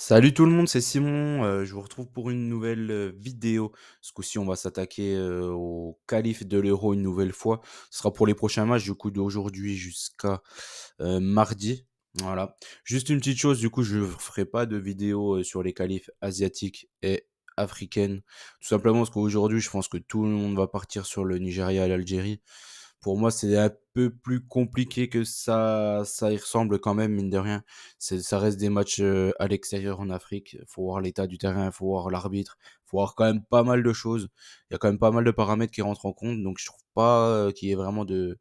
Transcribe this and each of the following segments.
Salut tout le monde, c'est Simon. Je vous retrouve pour une nouvelle vidéo. Ce coup-ci, on va s'attaquer au qualif de l'Euro une nouvelle fois. Ce sera pour les prochains matchs, du coup, d'aujourd'hui jusqu'à mardi. Voilà. Juste une petite chose, du coup, je ne ferai pas de vidéo sur les qualifs asiatiques et africaines. Tout simplement parce qu'aujourd'hui, je pense que tout le monde va partir sur le Nigeria et l'Algérie. Pour moi, c'est un peu plus compliqué que ça y ressemble quand même, mine de rien. Ça reste des matchs à l'extérieur en Afrique. Faut voir l'état du terrain, faut voir l'arbitre, faut voir quand même pas mal de choses. Il y a quand même pas mal de paramètres qui rentrent en compte. Donc je trouve pas qu'il y ait vraiment de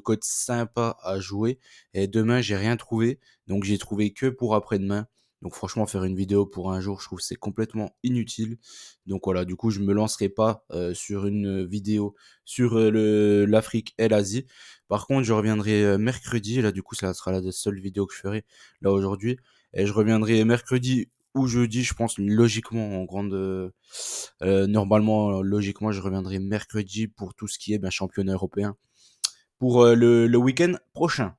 codes sympas à jouer. Et demain, j'ai rien trouvé. Donc j'ai trouvé que pour après-demain. Donc franchement, faire une vidéo pour un jour, je trouve que c'est complètement inutile. Donc voilà, du coup, je me lancerai pas sur une vidéo sur l'Afrique et l'Asie. Par contre, je reviendrai mercredi. Là, du coup, ça sera la seule vidéo que je ferai là aujourd'hui. Et je reviendrai mercredi ou jeudi, je pense, logiquement, normalement, logiquement, je reviendrai mercredi pour tout ce qui est championnat européen pour le week-end prochain.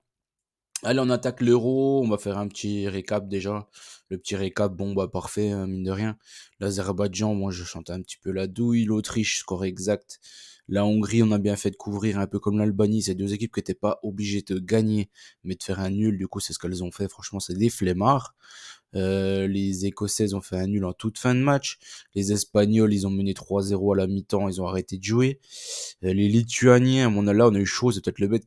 Allez, on attaque l'Euro, on va faire un petit récap déjà. Le petit récap, bon, bah parfait, hein, mine de rien. L'Azerbaïdjan, moi je chantais un petit peu la douille. L'Autriche, score exact. La Hongrie, on a bien fait de couvrir, un peu comme l'Albanie. C'est deux équipes qui n'étaient pas obligées de gagner, mais de faire un nul. Du coup, c'est ce qu'elles ont fait. Franchement, c'est des flemmards. Les Écossaises ont fait un nul en toute fin de match. Les Espagnols, ils ont mené 3-0 à la mi-temps, ils ont arrêté de jouer. Les Lituaniens, là, on a eu chaud, c'est peut-être le bête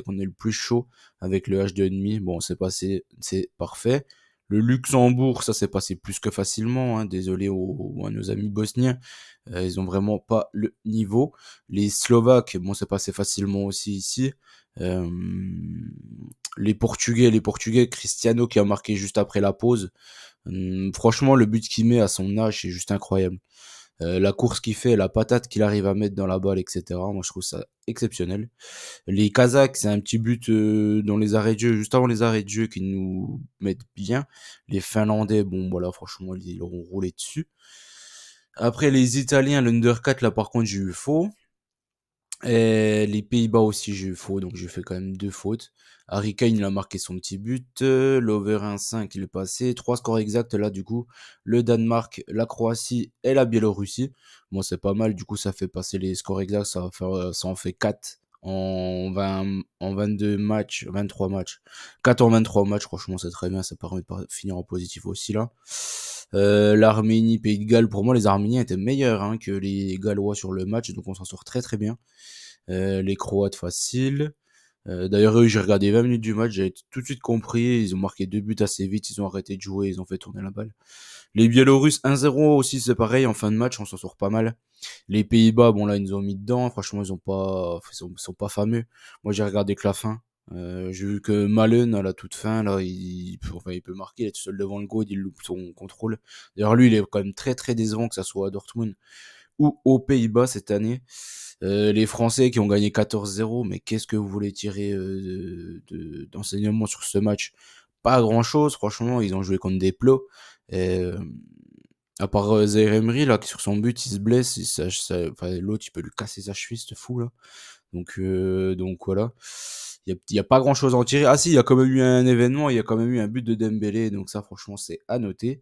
qu'on est le plus chaud avec le H2,5. Bon, c'est passé, c'est parfait. Le Luxembourg, ça s'est passé plus que facilement, hein. Désolé à nos amis bosniens. Ils ont vraiment pas le niveau. Les Slovaques, bon, c'est passé facilement aussi ici. Euh, les Portugais, Cristiano qui a marqué juste après la pause. Franchement, le but qu'il met à son âge, c'est juste incroyable. La course qu'il fait, la patate qu'il arrive à mettre dans la balle, etc. Moi, je trouve ça exceptionnel. Les Kazakhs, c'est un petit but dans les arrêts de jeu, juste avant les arrêts de jeu, qui nous mettent bien. Les Finlandais, bon, voilà, franchement, ils leur ont roulé dessus. Après, les Italiens, l'Undercut, là, par contre, j'ai eu faux. Et les Pays-Bas aussi, j'ai eu faux, donc j'ai fait quand même deux fautes. Harry Kane, il a marqué son petit but. L'over 1,5, il est passé. Trois scores exacts, là, du coup. Le Danemark, la Croatie et la Biélorussie. Bon, c'est pas mal, du coup, ça fait passer les scores exacts. Ça en fait 4 en 22 matchs, 23 matchs. 4 en 23 matchs, franchement, c'est très bien. Ça permet de finir en positif aussi, là. L'Arménie, Pays de Galles, pour moi, les Arméniens étaient meilleurs hein, que les Gallois sur le match, donc on s'en sort très très bien. Les Croates facile. D'ailleurs, eux, j'ai regardé 20 minutes du match, j'ai tout de suite compris. Ils ont marqué deux buts assez vite, ils ont arrêté de jouer, ils ont fait tourner la balle. Les Biélorusses 1-0 aussi, c'est pareil, en fin de match, on s'en sort pas mal. Les Pays-Bas, bon là, ils nous ont mis dedans. Franchement, ils sont pas fameux. Moi, j'ai regardé que la fin. J'ai vu que Malen, à la toute fin, là, il peut marquer, il est tout seul devant le goal, il loupe son contrôle. D'ailleurs, lui, il est quand même très très décevant, que ça soit à Dortmund ou aux Pays-Bas cette année. Les Français qui ont gagné 14-0, mais qu'est-ce que vous voulez tirer d'enseignement sur ce match? Pas grand-chose, franchement, ils ont joué contre des plots. Et, à part Zaire Emery, là, qui sur son but, il se blesse, enfin, l'autre, il peut lui casser sa cheville, ce fou, là. Donc voilà. Il y a pas grand chose à en tirer. Ah si, il y a quand même eu un événement, il y a quand même eu un but de Dembélé, donc ça franchement c'est à noter.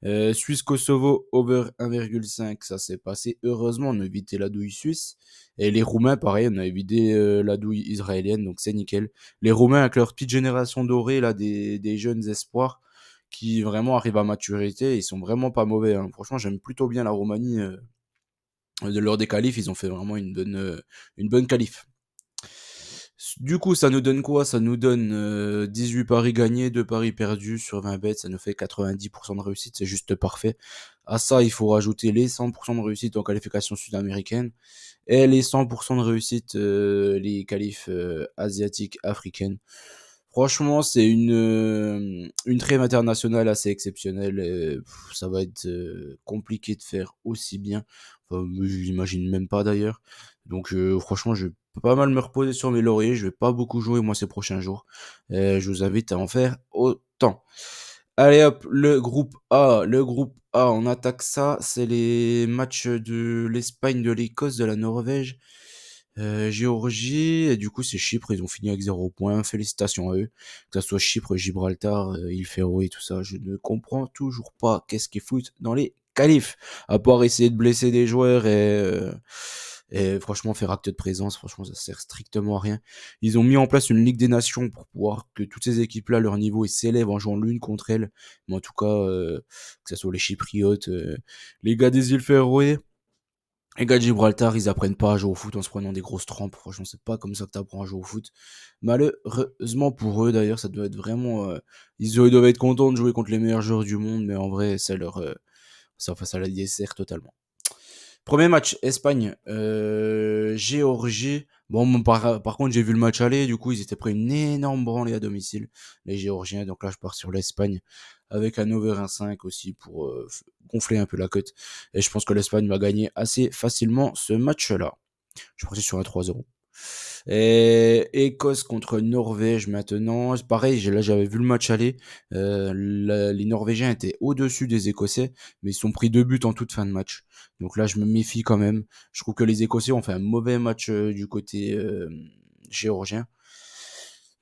Suisse-Kosovo over 1,5, ça s'est passé. Heureusement, on a évité la douille suisse. Et les Roumains, pareil, on a évité la douille israélienne, donc c'est nickel. Les Roumains avec leur petite génération dorée, là, des jeunes espoirs qui vraiment arrivent à maturité, ils sont vraiment pas mauvais, hein. Franchement, j'aime plutôt bien la Roumanie. De lors des qualifs, ils ont fait vraiment une bonne qualif. Du coup, ça nous donne quoi? Ça nous donne 18 paris gagnés, 2 paris perdus sur 20 bêtes, ça nous fait 90% de réussite, c'est juste parfait. À ça, il faut rajouter les 100% de réussite en qualification sud-américaine et les 100% de réussite, les qualifs asiatiques, africaines. Franchement, c'est une trêve internationale assez exceptionnelle. Et, ça va être compliqué de faire aussi bien. Enfin, je l'imagine même pas d'ailleurs. Donc franchement, je vais pas mal me reposer sur mes lauriers. Je vais pas beaucoup jouer moi ces prochains jours. Je vous invite à en faire autant. Allez hop, le groupe A. Le groupe A, on attaque ça. C'est les matchs de l'Espagne, de l'Écosse, de la Norvège. Géorgie, et du coup, c'est Chypre, ils ont fini avec 0 points. Félicitations à eux. Que ça soit Chypre, Gibraltar, île Féroé et tout ça, je ne comprends toujours pas qu'est-ce qu'ils foutent dans les qualifs. À part essayer de blesser des joueurs et franchement, faire acte de présence, franchement, ça sert strictement à rien. Ils ont mis en place une Ligue des Nations pour pouvoir que toutes ces équipes-là, leur niveau, ils s'élèvent en jouant l'une contre elles. Mais en tout cas, que ce soit les Chypriotes, les gars des îles Féroé, les gars de Gibraltar, ils apprennent pas à jouer au foot en se prenant des grosses trempes. Franchement, c'est pas comme ça que t'apprends à jouer au foot. Malheureusement pour eux, d'ailleurs, ça doit être vraiment. Ils doivent être contents de jouer contre les meilleurs joueurs du monde, mais en vrai, ça la dessert totalement. Premier match, Espagne, Géorgie. Bon, par contre, j'ai vu le match aller. Du coup, ils étaient pris une énorme branlée à domicile, les Géorgiens. Donc là, je pars sur l'Espagne avec un over 1,5 aussi pour gonfler un peu la cote. Et je pense que l'Espagne va gagner assez facilement ce match-là. Je suis parti sur un 3-0. Et Écosse contre Norvège maintenant. C'est pareil, là j'avais vu le match aller. Les Norvégiens étaient au-dessus des Écossais, mais ils sont pris 2 buts en toute fin de match. Donc là, je me méfie quand même. Je trouve que les Écossais ont fait un mauvais match du côté géorgien.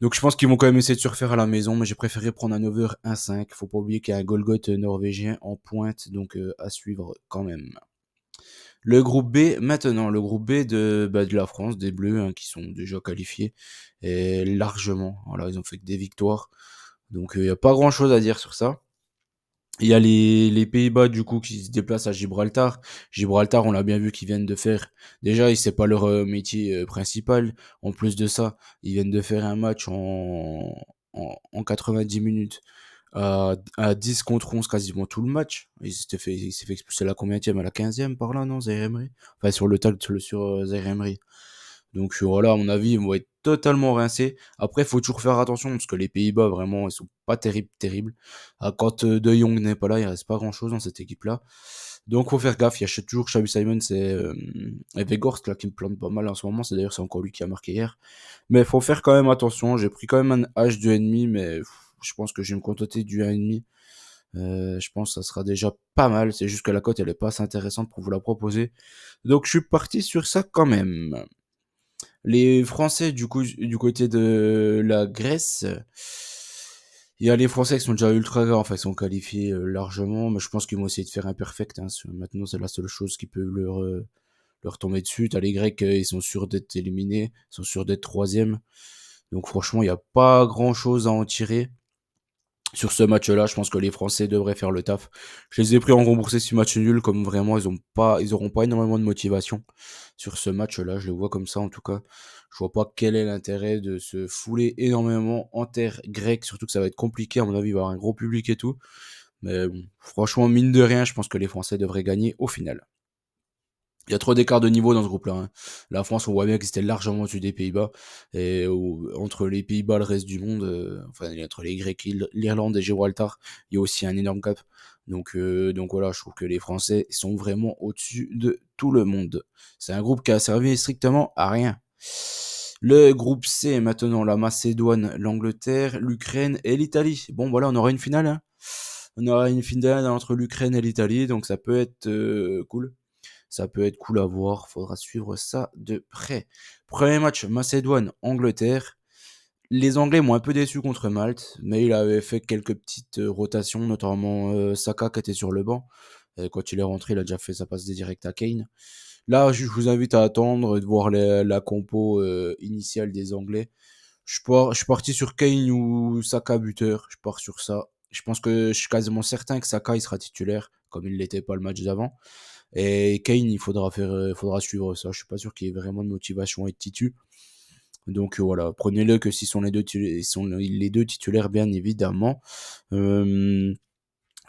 Donc je pense qu'ils vont quand même essayer de se refaire à la maison, mais j'ai préféré prendre un over 1,5. Faut pas oublier qu'il y a un Golgoth norvégien en pointe, donc à suivre quand même. Le groupe B, maintenant, le groupe B de la France, des Bleus, hein, qui sont déjà qualifiés, et largement. Voilà, ils ont fait que des victoires. Donc, il n'y a pas grand-chose à dire sur ça. Il y a les Pays-Bas, du coup, qui se déplacent à Gibraltar. Gibraltar, on l'a bien vu qu'ils viennent de faire. Déjà, c'est pas leur métier principal. En plus de ça, ils viennent de faire un match en 90 minutes à 10 contre 11 quasiment tout le match. Il s'est fait expulser à la combienième, à la 15e par là, non, Zaire Emery. Enfin, sur le tag sur Zaire Emery. Donc voilà, à mon avis, ils vont être totalement rincés. Après, il faut toujours faire attention parce que les Pays-Bas, vraiment, ils sont pas terribles. Quand De Jong n'est pas là, il reste pas grand-chose dans cette équipe-là. Donc faut faire gaffe. Il y a toujours Xavi Simons et Weghorst là qui me plante pas mal en ce moment. C'est encore lui qui a marqué hier. Mais faut faire quand même attention. J'ai pris quand même un H de ennemi, mais je pense que je vais me contenter du 1,5. Je pense que ça sera déjà pas mal. C'est juste que la cote, elle est pas assez intéressante pour vous la proposer. Donc je suis parti sur ça quand même. Les Français, du coup, du côté de la Grèce, il y a les Français qui sont déjà ultra grands, enfin, ils sont qualifiés largement, mais je pense qu'ils vont essayer de faire un perfect. Hein. Maintenant, c'est la seule chose qui peut leur tomber dessus. T'as les Grecs, ils sont sûrs d'être éliminés, ils sont sûrs d'être troisième. Donc franchement, il n'y a pas grand-chose à en tirer. Sur ce match-là, je pense que les Français devraient faire le taf. Je les ai pris en remboursé ce match nul, comme vraiment ils auront pas énormément de motivation sur ce match-là. Je le vois comme ça en tout cas. Je vois pas quel est l'intérêt de se fouler énormément en terre grecque, surtout que ça va être compliqué. À mon avis, il va y avoir un gros public et tout. Mais bon, franchement, mine de rien, je pense que les Français devraient gagner au final. Il y a trop d'écart de niveau dans ce groupe-là. Hein. La France, on voit bien qu'ils étaient largement au-dessus des Pays-Bas. Et entre les Pays-Bas et le reste du monde, enfin, entre les Grecs, l'Irlande et Gibraltar, il y a aussi un énorme cap. Donc voilà, je trouve que les Français sont vraiment au-dessus de tout le monde. C'est un groupe qui a servi strictement à rien. Le groupe C, maintenant, la Macédoine, l'Angleterre, l'Ukraine et l'Italie. Bon, voilà, on aura une finale. Hein. On aura une finale entre l'Ukraine et l'Italie, donc ça peut être cool. Ça peut être cool à voir, faudra suivre ça de près. Premier match, Macédoine-Angleterre. Les Anglais m'ont un peu déçu contre Malte, mais il avait fait quelques petites rotations, notamment Saka qui était sur le banc. Et quand il est rentré, il a déjà fait sa passe directe à Kane. Là, je vous invite à attendre de voir la compo initiale des Anglais. Je suis parti sur Kane ou Saka buteur. Je pars sur ça. Je pense que je suis quasiment certain que Saka il sera titulaire, comme il l'était pas le match d'avant. Et Kane, faudra suivre ça. Je suis pas sûr qu'il y ait vraiment de motivation à être titu. Donc voilà, prenez-le que s'ils sont les deux titulaires, bien évidemment. Euh,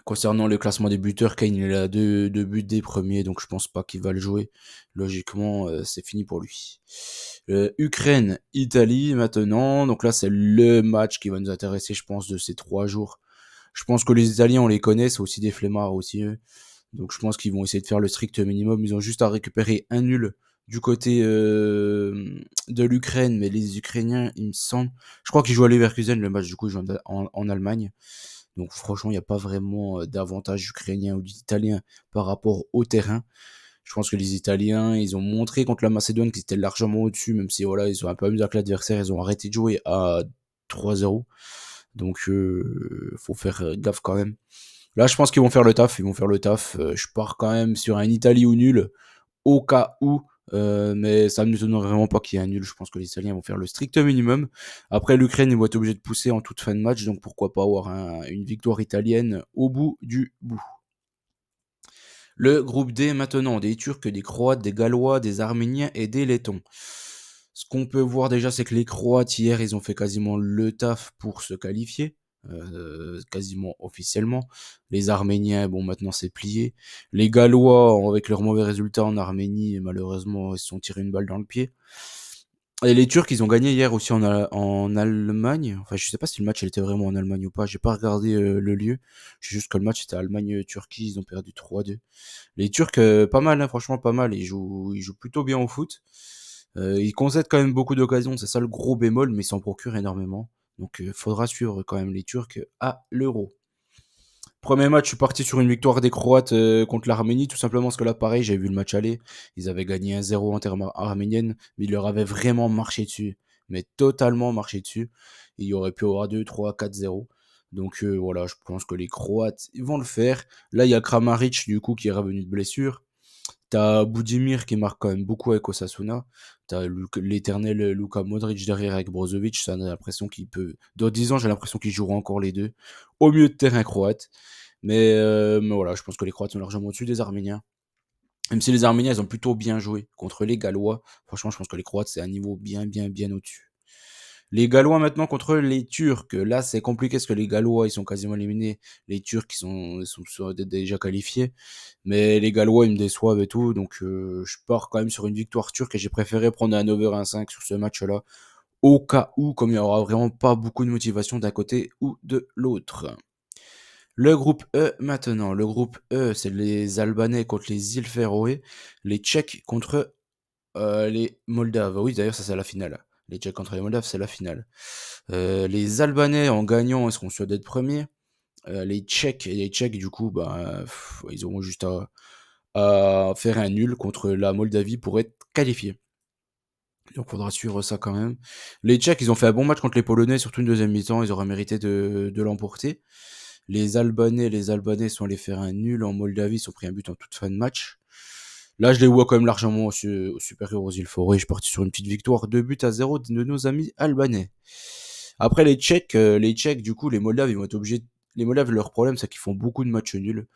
Concernant le classement des buteurs, Kane il a deux buts des premiers, donc je pense pas qu'il va le jouer. Logiquement, c'est fini pour lui. Ukraine, Italie maintenant. Donc là, c'est le match qui va nous intéresser, je pense, de ces 3 jours. Je pense que les Italiens, on les connaît, c'est aussi des flemmards aussi. Eux. Donc je pense qu'ils vont essayer de faire le strict minimum. Ils ont juste à récupérer un nul du côté de l'Ukraine, mais les Ukrainiens, il me semble, je crois qu'ils jouent à Leverkusen le match, du coup ils jouent en Allemagne. Donc franchement, il n'y a pas vraiment d'avantage ukrainien ou d'italien par rapport au terrain. Je pense que les Italiens, ils ont montré contre la Macédoine qu'ils étaient largement au-dessus, même si voilà, ils ont un peu amusé avec l'adversaire, ils ont arrêté de jouer à 3-0. Donc faut faire gaffe quand même. Là, je pense qu'ils vont faire le taf, ils vont faire le taf. Je pars quand même sur un Italie ou nul, au cas où, mais ça ne me m'étonnerait vraiment pas qu'il y ait un nul. Je pense que les Italiens vont faire le strict minimum. Après, l'Ukraine, ils vont être obligés de pousser en toute fin de match, donc pourquoi pas avoir une victoire italienne au bout du bout. Le groupe D maintenant, des Turcs, des Croates, des Gallois, des Arméniens et des Lettons. Ce qu'on peut voir déjà, c'est que les Croates, hier, ils ont fait quasiment le taf pour se qualifier, quasiment officiellement. Les Arméniens, bon, maintenant c'est plié. Les Gallois, avec leurs mauvais résultats en Arménie, malheureusement, ils se sont tirés une balle dans le pied. Et les Turcs, ils ont gagné hier aussi en Allemagne. Enfin, je sais pas si le match il était vraiment en Allemagne ou pas. J'ai pas regardé le lieu. Je sais juste que le match était Allemagne-Turquie. Ils ont perdu 3-2. Les Turcs, pas mal, hein, franchement pas mal. Ils jouent plutôt bien au foot. Ils concèdent quand même beaucoup d'occasions. C'est ça le gros bémol, mais ils s'en procurent énormément. Donc, faudra suivre quand même les Turcs à l'Euro. Premier match, je suis parti sur une victoire des Croates contre l'Arménie, tout simplement parce que là, pareil, j'ai vu le match aller. Ils avaient gagné 1-0 en termes arméniennes, mais ils leur avaient vraiment marché dessus. Mais totalement marché dessus. Il y aurait pu avoir 2, 3, 4-0. Donc voilà, je pense que les Croates ils vont le faire. Là, il y a Kramaric, du coup, qui est revenu de blessure. T'as Budimir qui marque quand même beaucoup avec Osasuna. T'as l'éternel Luka Modric derrière avec Brozovic. Ça a l'impression qu'il peut. Dans 10 ans, j'ai l'impression qu'ils joueront encore les deux. Au milieu de terrain croate. Mais voilà, je pense que les Croates sont largement au-dessus des Arméniens. Même si les Arméniens, ils ont plutôt bien joué contre les Gallois. Franchement, je pense que les Croates, c'est un niveau bien, bien, bien au-dessus. Les Gallois maintenant contre les Turcs. Là, c'est compliqué parce que les Gallois, ils sont quasiment éliminés. Les Turcs, ils sont déjà qualifiés. Mais les Gallois, ils me déçoivent et tout. Donc, je pars quand même sur une victoire turque et j'ai préféré prendre un over 1,5 sur ce match-là. Au cas où, comme il n'y aura vraiment pas beaucoup de motivation d'un côté ou de l'autre. Le groupe E maintenant. Le groupe E, c'est les Albanais contre les îles Féroé. Les Tchèques contre les Moldaves. Oui, d'ailleurs, ça, c'est la finale. Les Tchèques contre les Moldaves, c'est la finale. Les Albanais, en gagnant, ils seront sûrs d'être premiers. Les Tchèques, du coup, ils auront juste à faire un nul contre la Moldavie pour être qualifiés. Donc, faudra suivre ça quand même. Les Tchèques, ils ont fait un bon match contre les Polonais, surtout une deuxième mi-temps. Ils auraient mérité de l'emporter. Les Albanais sont allés faire un nul en Moldavie. Ils ont pris un but en toute fin de match. Là, je les vois quand même largement supérieurs aux îles Forêt. Je suis parti sur une petite victoire, 2-0 de nos amis albanais. Après les Tchèques, du coup, les Moldaves, ils vont être obligés. Les Moldaves, leur problème, c'est qu'ils font beaucoup de matchs nuls.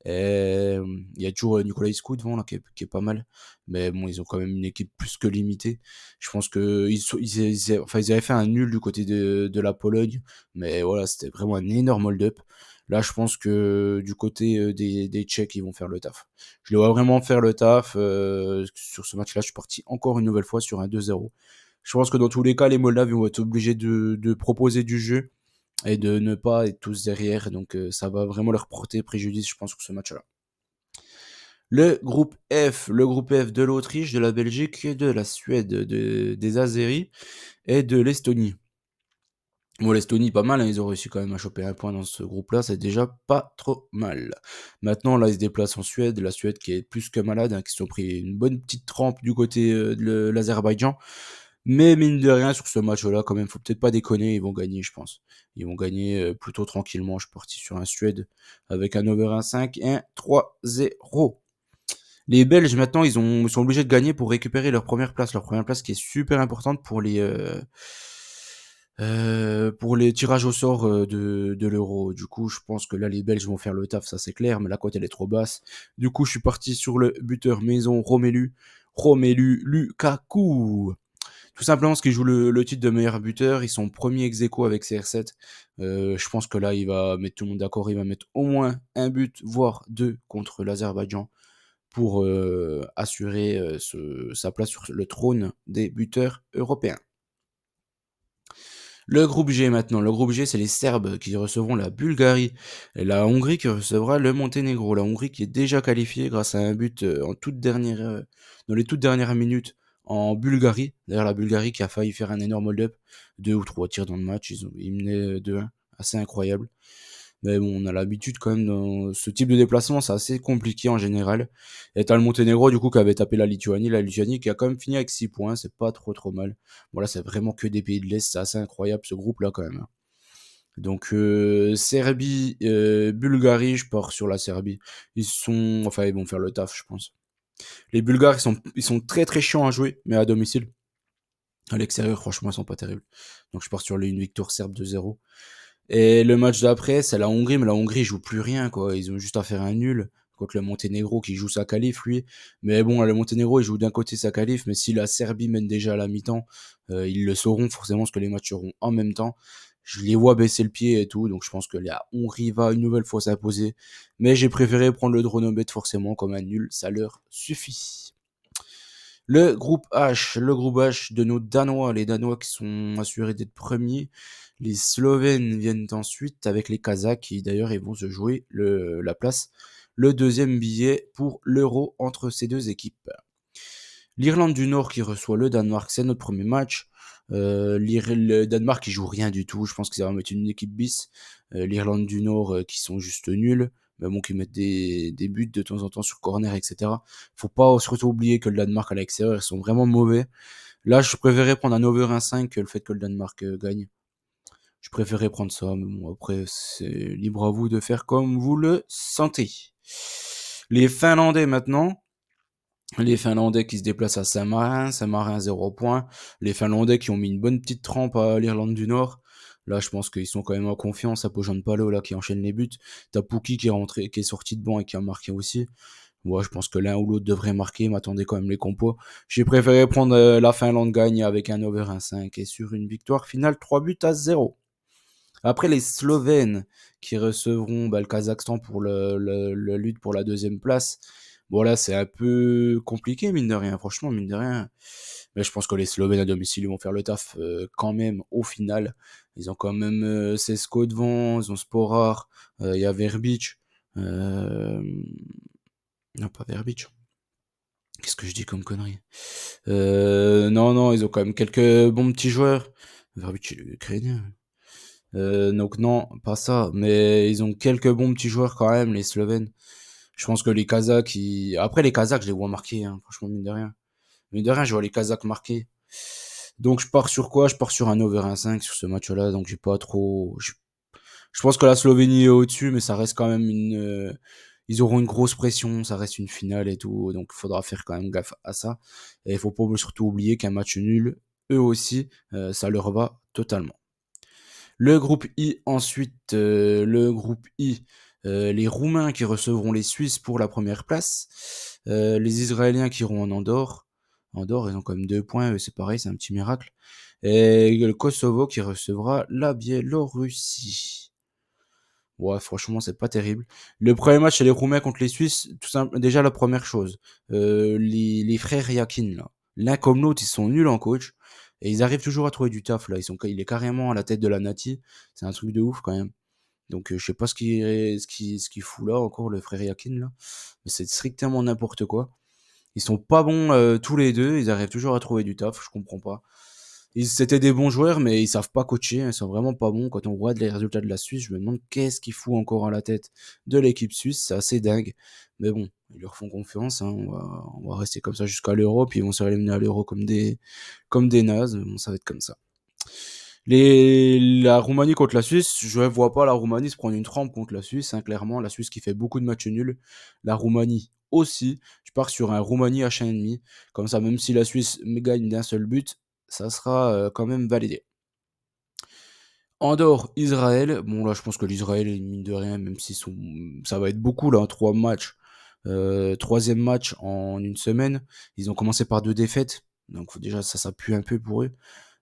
Il y a toujours Nicolas Isco devant là, qui est pas mal. Mais bon, ils ont quand même une équipe plus que limitée. Je pense que ils avaient fait un nul du côté de la Pologne. Mais voilà, c'était vraiment un énorme hold-up. Là, je pense que du côté des Tchèques, ils vont faire le taf. Je les vois vraiment faire le taf. Sur ce match-là, je suis parti encore une nouvelle fois sur un 2-0. Je pense que dans tous les cas, les Moldaves vont être obligés de proposer du jeu et de ne pas être tous derrière. Donc ça va vraiment leur porter préjudice, je pense, sur ce match-là. Le groupe F de l'Autriche, de la Belgique, de la Suède, des Azéris et de l'Estonie. Bon, l'Estonie, pas mal, hein, ils ont réussi quand même à choper un point dans ce groupe-là, c'est déjà pas trop mal. Maintenant, là, ils se déplacent en Suède, la Suède qui est plus que malade, hein, qui se sont pris une bonne petite trempe du côté de l'Azerbaïdjan. Mais mine de rien, sur ce match-là, quand même, faut peut-être pas déconner, ils vont gagner, je pense. Ils vont gagner plutôt tranquillement. Je suis parti sur un Suède avec un over 1,5 et un 3-0. Les Belges, maintenant, ils sont obligés de gagner pour récupérer leur première place. Leur première place qui est super importante pour les tirages au sort de l'Euro. Du coup, je pense que là, les Belges vont faire le taf, ça c'est clair, mais la cote, elle est trop basse. Du coup, je suis parti sur le buteur maison Romelu Lukaku. Tout simplement parce qu'il joue le titre de meilleur buteur. Ils sont premiers ex aequo avec CR7. Je pense que là, il va mettre tout le monde d'accord. Il va mettre au moins un but, voire deux contre l'Azerbaïdjan pour assurer sa place sur le trône des buteurs européens. Le groupe G maintenant. Le groupe G, c'est les Serbes qui recevront la Bulgarie et la Hongrie qui recevra le Monténégro. La Hongrie qui est déjà qualifiée grâce à un but dans les toutes dernières minutes en Bulgarie. D'ailleurs, la Bulgarie qui a failli faire un énorme hold-up. 2 ou 3 tirs dans le match. Ils menaient 2-1. Assez incroyable. Mais bon, on a l'habitude quand même dans ce type de déplacement, c'est assez compliqué en général. Et t'as le Monténégro du coup qui avait tapé la Lituanie qui a quand même fini avec 6 points, c'est pas trop mal. Voilà, c'est vraiment que des pays de l'Est, c'est assez incroyable ce groupe-là quand même, hein. Donc Serbie, Bulgarie, je pars sur la Serbie. Enfin ils vont faire le taf, je pense. Les Bulgares, ils sont très très chiants à jouer, mais à domicile. À l'extérieur, franchement, ils sont pas terribles. Donc je pars sur une victoire serbe 2-0. Et le match d'après, c'est la Hongrie, mais la Hongrie, ils jouent plus rien, quoi. Ils ont juste à faire un nul contre le Monténégro qui joue sa qualif, lui. Mais bon, le Monténégro, il joue d'un côté sa qualif, mais si la Serbie mène déjà à la mi-temps, ils le sauront forcément parce que les matchs seront en même temps. Je les vois baisser le pied et tout, donc je pense que la Hongrie va une nouvelle fois s'imposer. Mais j'ai préféré prendre le Dronobet forcément comme un nul, ça leur suffit. Le groupe H de nos Danois, les Danois qui sont assurés d'être premiers. Les Slovènes viennent ensuite avec les Kazakhs qui d'ailleurs ils vont se jouer la place, le deuxième billet pour l'Euro entre ces deux équipes. L'Irlande du Nord qui reçoit le Danemark, c'est notre premier match. Le Danemark qui joue rien du tout, je pense que ça va mettre une équipe bis. L'Irlande du Nord qui sont juste nuls, mais bon qui mettent des buts de temps en temps sur corner, etc. Faut pas surtout oublier que le Danemark à l'extérieur ils sont vraiment mauvais. Là je préférais prendre un over 1,5 que le fait que le Danemark gagne. Je préférais prendre ça, mais bon après c'est libre à vous de faire comme vous le sentez. Les Finlandais maintenant. Les Finlandais qui se déplacent à Saint-Marin, Saint-Marin 0 points. Les Finlandais qui ont mis une bonne petite trempe à l'Irlande du Nord. Là, je pense qu'ils sont quand même en confiance. À Palo là qui enchaîne les buts. T'as Pukki qui est rentré, qui est sorti de banc et qui a marqué aussi. Ouais, je pense que l'un ou l'autre devrait marquer. M'attendez quand même les compos. J'ai préféré prendre la Finlande gagne avec un over 1,5 et sur une victoire finale 3-0. Après, les Slovènes qui recevront le Kazakhstan pour le lutte pour la deuxième place. Bon, là, c'est un peu compliqué, mine de rien. Franchement, mine de rien. Mais je pense que les Slovènes à domicile ils vont faire le taf quand même au final. Ils ont quand même Sesko devant, ils ont Sporar, il y a Verbic. Euh... Non, pas Verbic. Qu'est-ce que je dis comme connerie? Non, non, ils ont quand même quelques bons petits joueurs. Verbic, il est ukrainien. Donc non, pas ça. Mais ils ont quelques bons petits joueurs quand même, les Slovènes. Je pense que les Kazakhs, après les Kazakhs, je les vois marquer, hein, franchement, mine de rien. Mine de rien, je vois les Kazakhs marquer. Donc je pars sur quoi? Je pars sur un over 1,5 sur ce match-là. Donc j'ai pas trop. Je pense que la Slovénie est au-dessus, mais ça reste quand même ils auront une grosse pression, ça reste une finale et tout, donc il faudra faire quand même gaffe à ça. Et il faut pas surtout oublier qu'un match nul, eux aussi, ça leur va totalement. Le groupe I ensuite, les Roumains qui recevront les Suisses pour la première place, les Israéliens qui iront en Andorre. Andorre, ils ont quand même 2 points, c'est pareil, c'est un petit miracle. Et le Kosovo qui recevra la Biélorussie. Ouais, franchement, c'est pas terrible. Le premier match, c'est les Roumains contre les Suisses. Tout simple, déjà, la première chose, les frères Yakin, là, l'un comme l'autre, ils sont nuls en coach. Et ils arrivent toujours à trouver du taf, là. Il est carrément à la tête de la Nati. C'est un truc de ouf, quand même. Donc, je sais pas ce qu'il fout là, encore, le frère Yakin, là. Mais c'est strictement n'importe quoi. Ils sont pas bons, tous les deux. Ils arrivent toujours à trouver du taf. Je comprends pas. C'était des bons joueurs, mais ils savent pas coacher, hein, ils sont vraiment pas bons. Quand on voit les résultats de la Suisse, je me demande qu'est-ce qu'il fout encore à la tête de l'équipe suisse, c'est assez dingue. Mais bon, ils leur font confiance, hein, on va rester comme ça jusqu'à l'Euro, puis ils vont se éliminer à l'Euro comme des nazes, bon, ça va être comme ça. La Roumanie contre la Suisse, je ne vois pas la Roumanie se prendre une trempe contre la Suisse, hein, clairement. La Suisse qui fait beaucoup de matchs nuls. La Roumanie aussi. Je pars sur un Roumanie H1,5. Comme ça, même si la Suisse gagne d'un seul but, ça sera quand même validé. Andorre, Israël. Bon, là, je pense que l'Israël, mine de rien, même si ça va être beaucoup, là, 3 matchs. Troisième match en une semaine. Ils ont commencé par 2 défaites. Donc, déjà, ça pue un peu pour eux.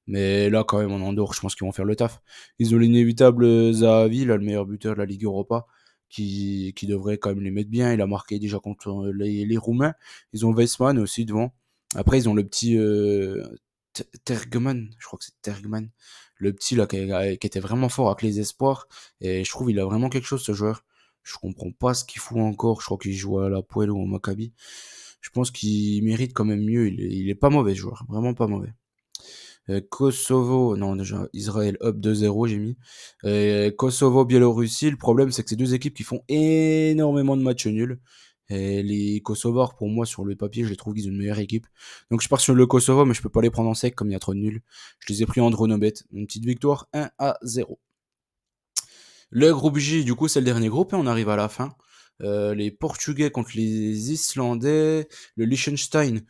Mais là, quand même, en Andorre, je pense qu'ils vont faire le taf. Ils ont l'inévitable Zahavi, là, le meilleur buteur de la Ligue Europa, qui devrait quand même les mettre bien. Il a marqué déjà contre les Roumains. Ils ont Weissman aussi devant. Après, ils ont le petit Tergman, je crois que c'est Tergman. Le petit, là, qui était vraiment fort avec les espoirs. Et je trouve qu'il a vraiment quelque chose, ce joueur. Je comprends pas ce qu'il fout encore. Je crois qu'il joue à la Poel ou au Maccabi. Je pense qu'il mérite quand même mieux. Il est pas mauvais, ce joueur. Vraiment pas mauvais. Kosovo, non déjà Israël, hop 2-0 j'ai mis. Kosovo, Biélorussie, le problème c'est que c'est 2 équipes qui font énormément de matchs nuls et les Kosovars pour moi sur le papier, je les trouve qu'ils ont une meilleure équipe. Donc je pars sur le Kosovo mais je peux pas les prendre en sec comme il y a trop de nuls. Je les ai pris en draw no bet, une petite victoire 1-0. Le groupe J, du coup, c'est le dernier groupe et on arrive à la fin. Les Portugais contre les Islandais, le Liechtenstein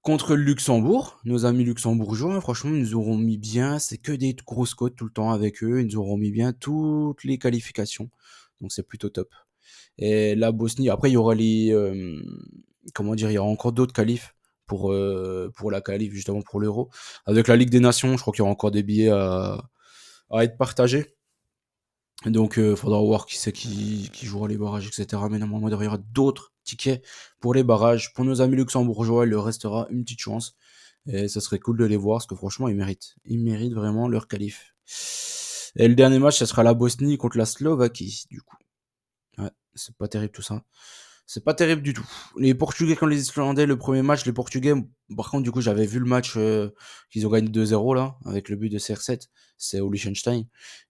contre le Luxembourg, nos amis luxembourgeois, franchement, ils nous auront mis bien, c'est que des grosses cotes tout le temps avec eux, ils nous auront mis bien toutes les qualifications, donc c'est plutôt top. Et la Bosnie, après il y aura comment dire, il y aura encore d'autres qualifs pour la qualif, justement pour l'Euro. Avec la Ligue des Nations, je crois qu'il y aura encore des billets à être partagés. Donc, faudra voir qui c'est qui jouera les barrages, etc. Mais normalement, il y aura d'autres tickets pour les barrages. Pour nos amis luxembourgeois, il leur restera une petite chance. Et ça serait cool de les voir, parce que franchement, ils méritent. Ils méritent vraiment leur qualif. Et le dernier match, ça sera la Bosnie contre la Slovaquie, du coup. Ouais, c'est pas terrible tout ça. C'est pas terrible du tout. Les Portugais contre les Islandais, le premier match, les Portugais, par contre, du coup, j'avais vu le match qu'ils ont gagné 2-0 là, avec le but de CR7. C'est au Liechtenstein.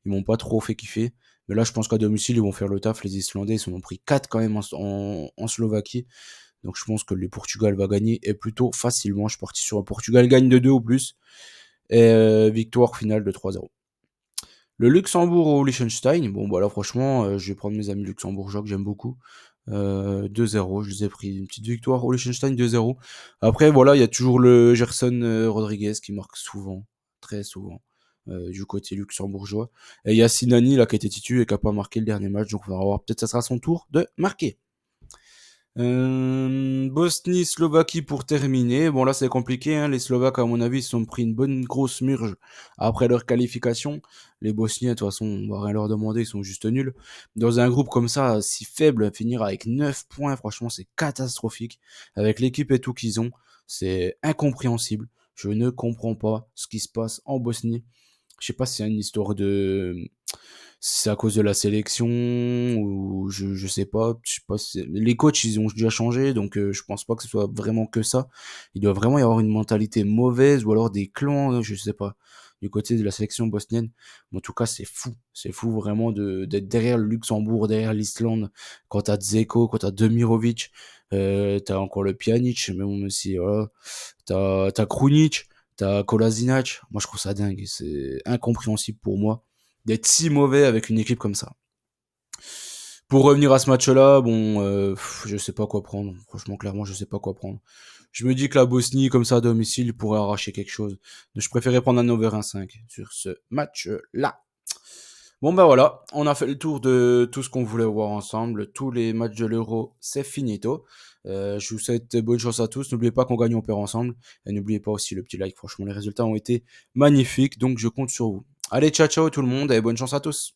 Ils m'ont pas trop fait kiffer. Mais là, je pense qu'à domicile, ils vont faire le taf. Les Islandais, ils en ont pris 4 quand même en Slovaquie. Donc, je pense que le Portugal va gagner et plutôt facilement. Je suis parti sur un Portugal gagne de 2 ou plus. Et victoire finale de 3-0. Le Luxembourg au Liechtenstein, bon bah là franchement, je vais prendre mes amis luxembourgeois que j'aime beaucoup. 2-0, je les ai pris une petite victoire au Liechtenstein 2-0. Après voilà, il y a toujours le Gerson Rodriguez qui marque souvent, très souvent, du côté luxembourgeois. Et il y a Sinani là qui a été titulaire et qui a pas marqué le dernier match, donc on va voir, peut-être ça sera son tour de marquer. Bosnie, Slovaquie pour terminer. Bon là c'est compliqué, hein. Les Slovaques à mon avis ils se sont pris une bonne grosse murge après leur qualification. Les Bosniens de toute façon on va rien leur demander, ils sont juste nuls. Dans un groupe comme ça, si faible, finir avec 9 points, franchement c'est catastrophique. Avec l'équipe et tout qu'ils ont, c'est incompréhensible. Je ne comprends pas ce qui se passe en Bosnie. Je sais pas si c'est une histoire de c'est à cause de la sélection ou je sais pas. Je sais pas les coachs, ils ont déjà changé, donc je pense pas que ce soit vraiment que ça. Il doit vraiment y avoir une mentalité mauvaise ou alors des clans, je sais pas, du côté de la sélection bosnienne. Mais en tout cas, c'est fou. C'est fou vraiment d'être derrière le Luxembourg, derrière l'Islande. Quand t'as Dzeko, quand t'as Demirovic, t'as encore le Pjanic, mais bon, aussi, voilà. T'as Krunic, t'as Kolasinac. Moi, je trouve ça dingue. C'est incompréhensible pour moi d'être si mauvais avec une équipe comme ça. Pour revenir à ce match-là, bon, je sais pas quoi prendre. Franchement, clairement, je sais pas quoi prendre. Je me dis que la Bosnie, comme ça, à domicile, pourrait arracher quelque chose. Je préférais prendre un over 1,5 sur ce match-là. Bon, bah voilà, on a fait le tour de tout ce qu'on voulait voir ensemble. Tous les matchs de l'Euro, c'est finito. Je vous souhaite bonne chance à tous. N'oubliez pas qu'on gagne, on perd ensemble. Et n'oubliez pas aussi le petit like. Franchement, les résultats ont été magnifiques, donc je compte sur vous. Allez, ciao, ciao tout le monde et bonne chance à tous.